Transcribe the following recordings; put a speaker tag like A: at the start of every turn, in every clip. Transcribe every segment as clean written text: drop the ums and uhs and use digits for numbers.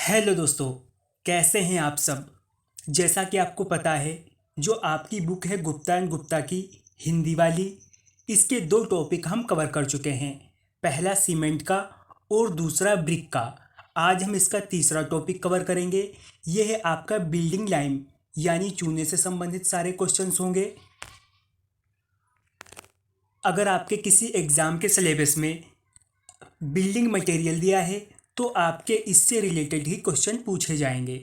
A: Hello दोस्तों, कैसे हैं आप सब। जैसा कि आपको पता है, जो आपकी बुक है गुप्ता एंड गुप्ता की हिंदी वाली, इसके दो टॉपिक हम कवर कर चुके हैं। पहला सीमेंट का और दूसरा ब्रिक का। आज हम इसका तीसरा टॉपिक कवर करेंगे। यह है आपका बिल्डिंग लाइन यानी चूने से संबंधित सारे क्वेश्चंस होंगे। अगर आपके किसी एग्ज़ाम के सिलेबस में बिल्डिंग मटेरियल दिया है तो आपके इससे रिलेटेड ही क्वेश्चन पूछे जाएंगे।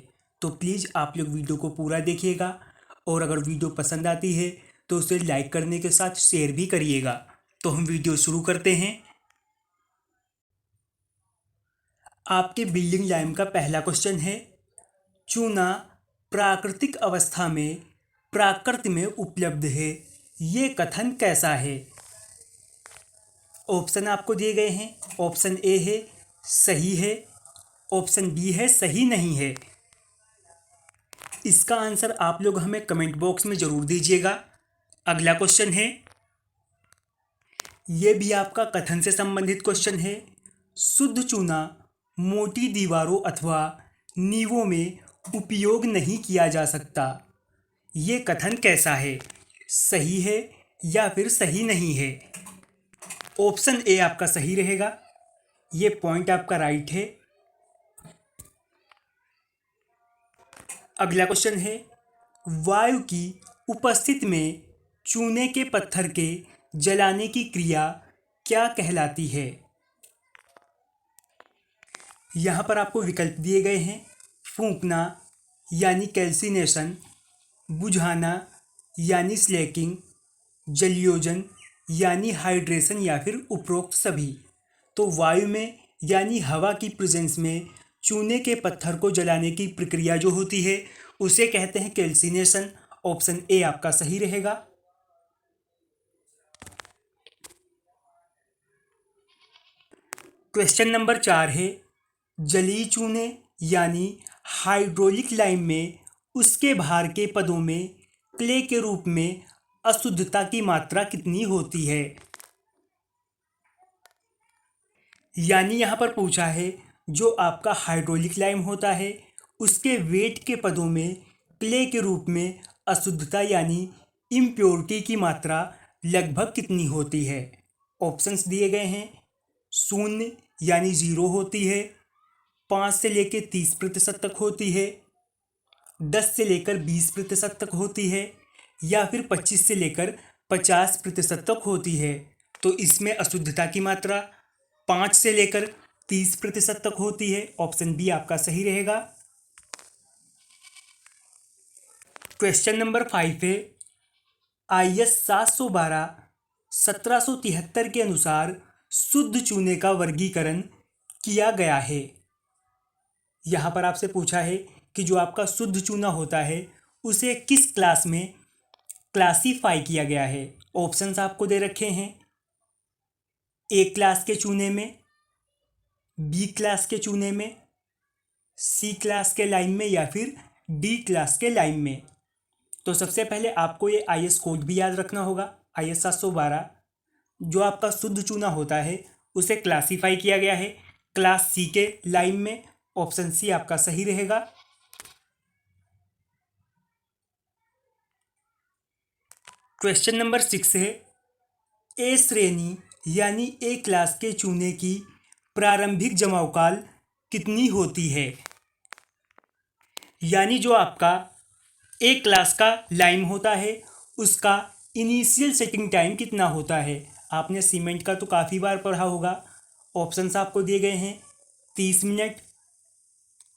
A: तो प्लीज़ आप लोग वीडियो को पूरा देखिएगा और अगर वीडियो पसंद आती है तो उसे लाइक करने के साथ शेयर भी करिएगा। तो हम वीडियो शुरू करते हैं। आपके बिल्डिंग लाइन का पहला क्वेश्चन है, चूना प्राकृतिक अवस्था में प्राकृत में उपलब्ध है, ये कथन कैसा है। ऑप्शन आपको दिए गए हैं। ऑप्शन ए है सही है, ऑप्शन बी है सही नहीं है। इसका आंसर आप लोग हमें कमेंट बॉक्स में ज़रूर दीजिएगा। अगला क्वेश्चन है, ये भी आपका कथन से संबंधित क्वेश्चन है। शुद्ध चूना मोटी दीवारों अथवा नींवों में उपयोग नहीं किया जा सकता, ये कथन कैसा है। सही है या फिर सही नहीं है। ऑप्शन ए आपका सही रहेगा, ये पॉइंट आपका राइट है। अगला क्वेश्चन है, वायु की उपस्थिति में चूने के पत्थर के जलाने की क्रिया क्या कहलाती है। यहाँ पर आपको विकल्प दिए गए हैं। फूंकना यानी कैल्सिनेशन, बुझाना यानी स्लैकिंग, जलयोजन यानी हाइड्रेशन या फिर उपरोक्त सभी। तो वायु में यानी हवा की प्रेजेंस में चूने के पत्थर को जलाने की प्रक्रिया जो होती है उसे कहते हैं कैल्सिनेशन। ऑप्शन ए आपका सही रहेगा। क्वेश्चन नंबर 4 है, जलीय चूने यानी हाइड्रोलिक लाइम में उसके भार के पदों में क्ले के रूप में अशुद्धता की मात्रा कितनी होती है। यानी यहाँ पर पूछा है, जो आपका हाइड्रोलिक लाइम होता है उसके वेट के पदों में क्ले के रूप में अशुद्धता यानी इम्प्योरिटी की मात्रा लगभग कितनी होती है। ऑप्शंस दिए गए हैं। शून्य यानी ज़ीरो होती है, 5 से लेकर 30% तक होती है, 10 से लेकर 20% तक होती है, या फिर 25 से लेकर 50% तक होती है। तो इसमें अशुद्धता की मात्रा 5 से लेकर 30% तक होती है। ऑप्शन बी आपका सही रहेगा। क्वेश्चन नंबर 5 है, IS 712 1773 के अनुसार शुद्ध चूने का वर्गीकरण किया गया है। यहाँ पर आपसे पूछा है कि जो आपका शुद्ध चूना होता है उसे किस क्लास में क्लासीफाई किया गया है। ऑप्शंस आपको दे रखे हैं। ए क्लास के चूने में, बी क्लास के चूने में, सी क्लास के लाइन में, या फिर डी क्लास के लाइन में। तो सबसे पहले आपको ये IS कोड भी याद रखना होगा। IS 712 जो आपका शुद्ध चूना होता है उसे क्लासीफाई किया गया है क्लास सी के लाइन में। ऑप्शन सी आपका सही रहेगा। क्वेश्चन नंबर 6 है, ए श्रेणी यानी ए क्लास के चूने की प्रारंभिक जमावकाल कितनी होती है। यानी जो आपका ए क्लास का लाइम होता है उसका इनिशियल सेटिंग टाइम कितना होता है। आपने सीमेंट का तो काफ़ी बार पढ़ा होगा। ऑप्शंस आपको दिए गए हैं। 30 मिनट,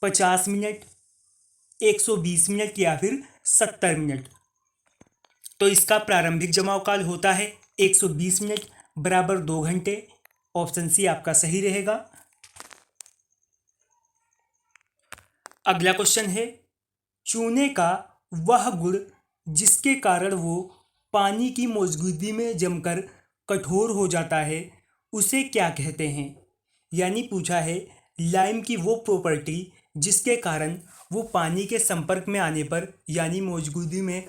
A: 50 मिनट, 120 मिनट, या फिर 70 मिनट। तो इसका प्रारंभिक जमाव काल होता है 120 मिनट बराबर 2 घंटे। ऑप्शन सी आपका सही रहेगा। अगला क्वेश्चन है, चूने का वह गुण जिसके कारण वो पानी की मौजूदगी में जमकर कठोर हो जाता है उसे क्या कहते हैं। यानी पूछा है लाइम की वो प्रॉपर्टी जिसके कारण वो पानी के संपर्क में आने पर यानी मौजूदगी में।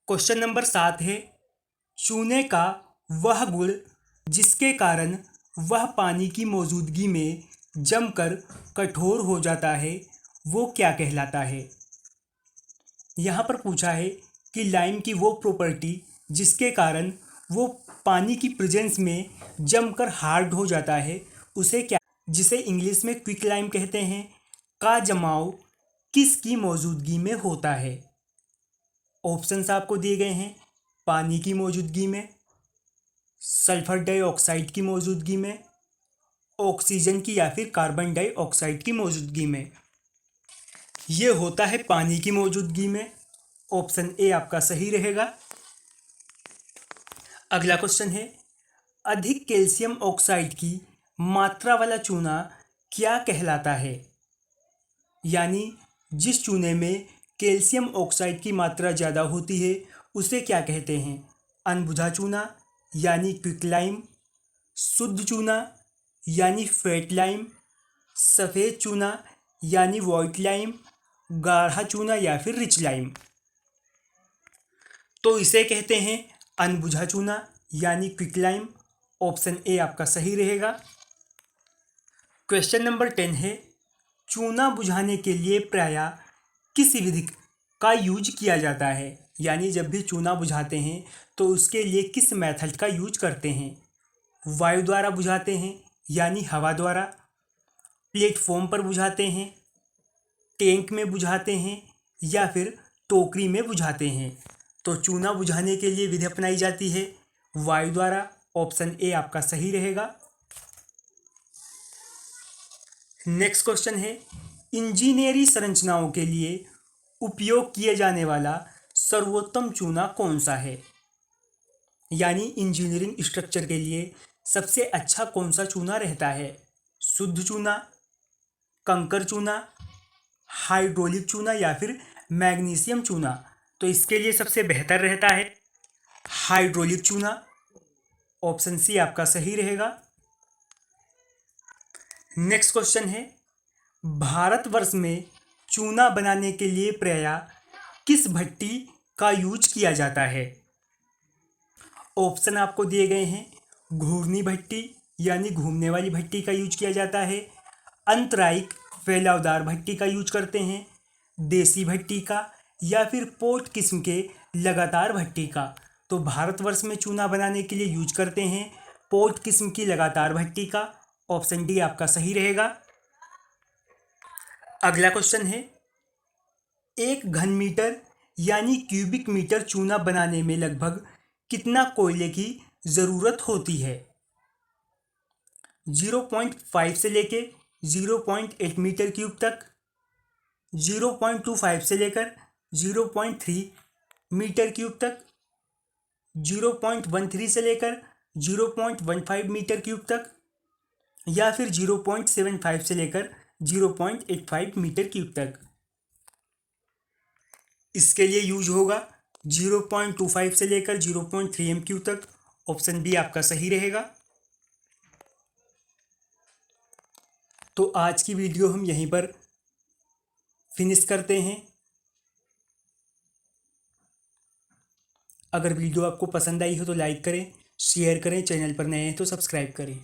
A: क्वेश्चन नंबर 7 है, चूने का वह गुण जिसके कारण वह पानी की मौजूदगी में जमकर कठोर हो जाता है वो क्या कहलाता है। यहाँ पर पूछा है कि लाइम की वो प्रॉपर्टी जिसके कारण वो पानी की प्रेजेंस में जमकर हार्ड हो जाता है उसे क्या, जिसे इंग्लिश में क्विक लाइम कहते हैं, का जमाव किसकी मौजूदगी में होता है। ऑप्शंस आपको दिए गए हैं, पानी की मौजूदगी में, सल्फर डाइऑक्साइड की मौजूदगी में, ऑक्सीजन की या फिर कार्बन डाइऑक्साइड की मौजूदगी में। ये होता है पानी की मौजूदगी में। ऑप्शन ए आपका सही रहेगा। अगला क्वेश्चन है, अधिक कैल्शियम ऑक्साइड की मात्रा वाला चूना क्या कहलाता है। यानी जिस चूने में कैल्शियम ऑक्साइड की मात्रा ज़्यादा होती है उसे क्या कहते हैं। अनबुझा चूना यानी क्विक लाइम, शुद्ध चूना यानी फेट लाइम, सफ़ेद चूना यानी वाइट लाइम, गाढ़ा चूना या फिर रिच लाइम। तो इसे कहते हैं अनबुझा चूना यानी क्विक लाइम। ऑप्शन ए आपका सही रहेगा। क्वेश्चन नंबर 10 है, चूना बुझाने के लिए प्रायः किस विधि का यूज किया जाता है। यानी जब भी चूना बुझाते हैं तो उसके लिए किस मेथड का यूज करते हैं। वायु द्वारा बुझाते हैं यानी हवा द्वारा, प्लेटफॉर्म पर बुझाते हैं, टैंक में बुझाते हैं या फिर टोकरी में बुझाते हैं। तो चूना बुझाने के लिए विधि अपनाई जाती है वायु द्वारा। ऑप्शन ए आपका सही रहेगा। नेक्स्ट क्वेश्चन है, इंजीनियरी संरचनाओं के लिए उपयोग किए जाने वाला सर्वोत्तम चूना कौन सा है। यानी इंजीनियरिंग स्ट्रक्चर के लिए सबसे अच्छा कौन सा चूना रहता है। शुद्ध चूना, कंकर चूना, हाइड्रोलिक चूना या फिर मैग्नीशियम चूना। तो इसके लिए सबसे बेहतर रहता है हाइड्रोलिक चूना। ऑप्शन सी आपका सही रहेगा। नेक्स्ट क्वेश्चन है, भारतवर्ष में चूना बनाने के लिए प्रायः किस भट्टी का यूज किया जाता है। ऑप्शन आपको दिए गए हैं, घूर्णी भट्टी यानी घूमने वाली भट्टी का यूज किया जाता है, अंतरायिक फैलावदार भट्टी का यूज करते हैं, देसी भट्टी का या फिर पोट किस्म के लगातार भट्टी का। तो भारतवर्ष में चूना बनाने के लिए यूज करते हैं पोट किस्म की लगातार भट्टी का। ऑप्शन डी आपका सही रहेगा। अगला क्वेश्चन है, एक घन मीटर यानी क्यूबिक मीटर चूना बनाने में लगभग कितना कोयले की ज़रूरत होती है। 0.5 से लेके 0.8 मीटर क्यूब तक, 0.25 से लेकर 0.3 मीटर क्यूब तक, 0.13 से लेकर 0.15 मीटर क्यूब तक या फिर 0.75 से लेकर 0.85 मीटर क्यूब तक। इसके लिए यूज होगा 0.25 से लेकर 0.3 MQ तक। ऑप्शन बी आपका सही रहेगा। तो आज की वीडियो हम यहीं पर फिनिश करते हैं। अगर वीडियो आपको पसंद आई हो तो लाइक करें, शेयर करें, चैनल पर नए हैं तो सब्सक्राइब करें।